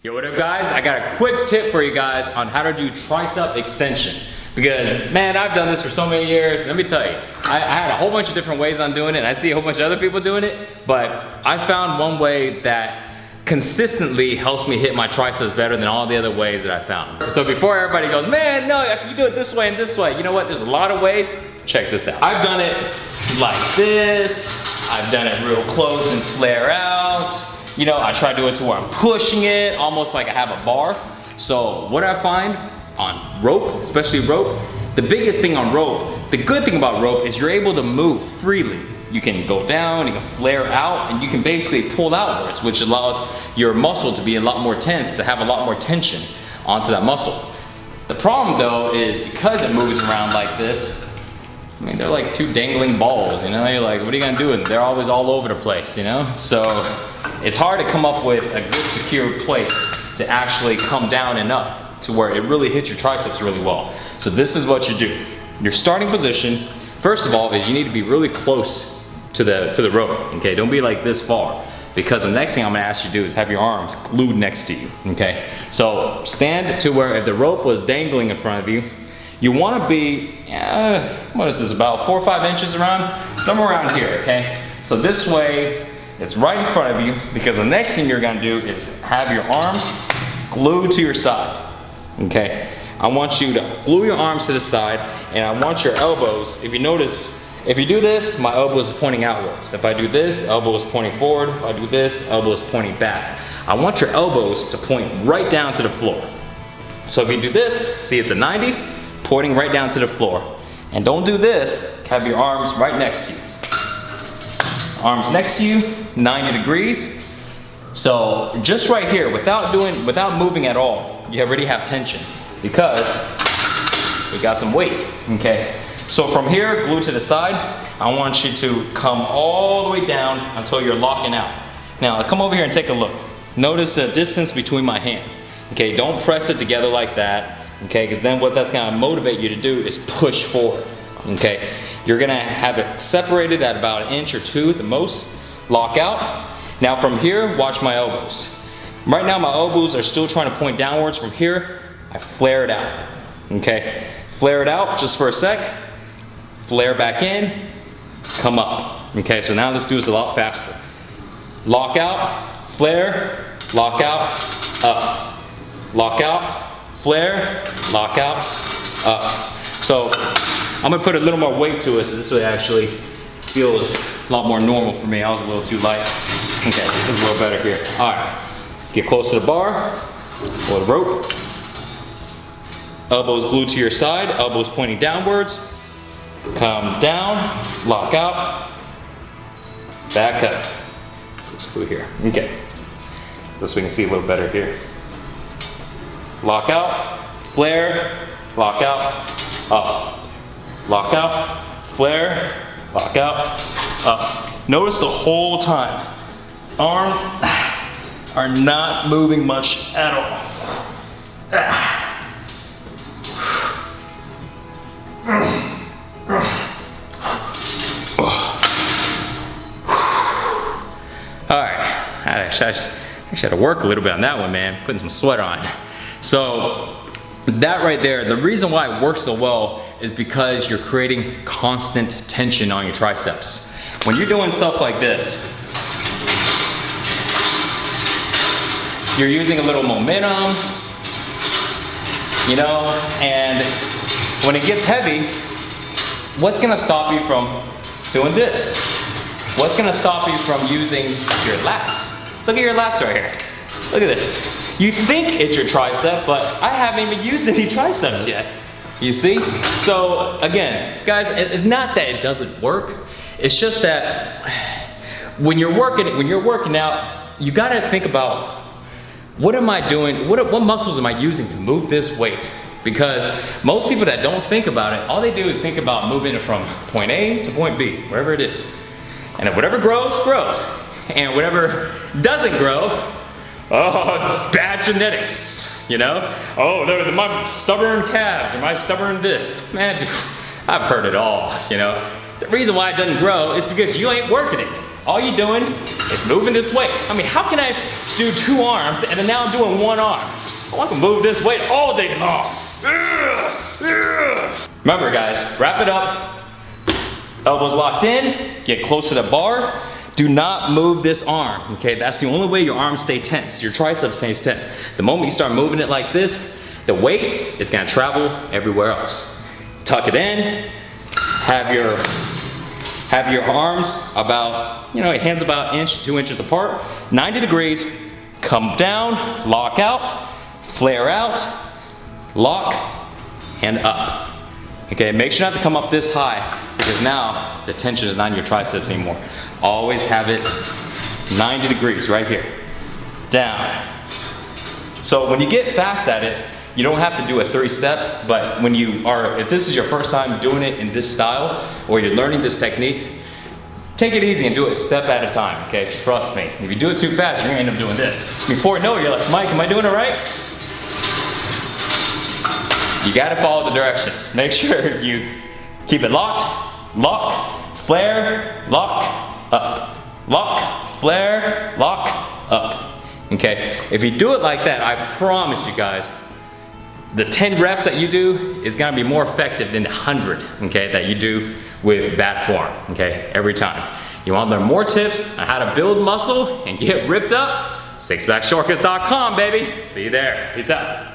Yo, what up guys? I got a quick tip for you guys on how to do tricep extension. Because man, I've done this for so many years. Let me tell you, I had a whole bunch of different ways on doing it, and I see a whole bunch of other people doing it, but I found one way that consistently helps me hit my triceps better than all the other ways that I found. So before everybody goes, man, no, you do it this way and this way. You know what? There's a lot of ways. Check this out. I've done it like this. I've done it real close and flare out. You know, I try to do it to where I'm pushing it, almost like I have a bar. So what I find on rope, especially rope, the biggest thing on rope, the good thing about rope is you're able to move freely. You can go down, you can flare out, and you can basically pull outwards, which allows your muscle to be a lot more tense, to have a lot more tension onto that muscle. The problem though is because it moves around like this, I mean, they're like two dangling balls, you know? You're like, what are you gonna do with them? They're always all over the place, you know? So it's hard to come up with a good secure place to actually come down and up to where it really hits your triceps really well. So this is what you do. Your starting position, first of all, is you need to be really close to the rope, okay? Don't be like this far, because the next thing I'm gonna ask you to do is have your arms glued next to you, okay? So stand to where if the rope was dangling in front of you, you wanna be, what is this, about 4 or 5 inches around? Somewhere around here, okay? So this way, it's right in front of you, because the next thing you're gonna do is have your arms glued to your side, okay? I want you to glue your arms to the side, and I want your elbows, if you notice, if you do this, my elbow is pointing outwards. If I do this, elbow is pointing forward. If I do this, elbow is pointing back. I want your elbows to point right down to the floor. So if you do this, see it's a 90, pointing right down to the floor. And don't do this, have your arms right next to you. Arms next to you, 90 degrees. So just right here, without moving at all, you already have tension because we got some weight, okay? So from here, glue to the side, I want you to come all the way down until you're locking out. Now come over here and take a look. Notice the distance between my hands. Okay, don't press it together like that, okay, because then what that's gonna motivate you to do is push forward, okay? You're gonna have it separated at about 1 inch or 2 at the most, lock out. Now from here, watch my elbows. Right now my elbows are still trying to point downwards. From here, I flare it out, okay? Flare it out just for a sec, flare back in, come up. Okay, so now let's do this a lot faster. Lock out, flare, lock out, up. Lock out, flare, lock out, up. So I'm gonna put a little more weight to it, so this way actually feels a lot more normal for me. I was a little too light. Okay, this is a little better here. All right, get close to the bar or the rope. Elbows glued to your side, elbows pointing downwards. Come down, lock out, back up. So screw here. Okay. This we can see a little better here. Lock out, flare, lock out, up. Lock out, flare, lock out, up. Notice the whole time, arms are not moving much at all. I actually had to work a little bit on that one, man, putting some sweat on. So that right there, the reason why it works so well is because you're creating constant tension on your triceps. When you're doing stuff like this, you're using a little momentum, you know, and when it gets heavy, what's gonna stop you from doing this? What's gonna stop you from using your lats? Look at your lats right here. Look at this. You think it's your tricep, but I haven't even used any triceps yet. You see? So again, guys, it's not that it doesn't work. It's just that when you're working out, you gotta think about, what am I doing? What muscles am I using to move this weight? Because most people that don't think about it, all they do is think about moving it from point A to point B, wherever it is. And if whatever grows, grows. And whatever doesn't grow, oh, bad genetics, you know? Oh, they're my stubborn calves, or my stubborn this. Man, I've heard it all, you know? The reason why it doesn't grow is because you ain't working it. All you're doing is moving this weight. I mean, how can I do 2 arms and then now I'm doing 1 arm? Oh, I can move this weight all day long. Remember guys, wrap it up. Elbows locked in, get close to the bar. Do not move this arm, okay? That's the only way your arms stay tense, your triceps stays tense. The moment you start moving it like this, the weight is gonna travel everywhere else. Tuck it in, have your arms about, you know, hands about 1 to 2 inches apart, 90 degrees, come down, lock out, flare out, lock, and up. Okay, make sure not to come up this high because now the tension is not in your triceps anymore. Always have it 90 degrees right here, down. So when you get fast at it, you don't have to do a 3-step, but when you are, if this is your first time doing it in this style, or you're learning this technique, take it easy and do it step at a time, okay? Trust me. If you do it too fast, you're gonna end up doing this. Before you know it, you're like, Mike, am I doing it right? You gotta follow the directions. Make sure you keep it locked, lock, flare, lock, up. Lock, flare, lock, up. Okay? If you do it like that, I promise you guys, the 10 reps that you do is gonna be more effective than the 100, okay, that you do with bad form, okay, every time. You wanna learn more tips on how to build muscle and get ripped up? Sixpackshortcuts.com, baby. See you there. Peace out.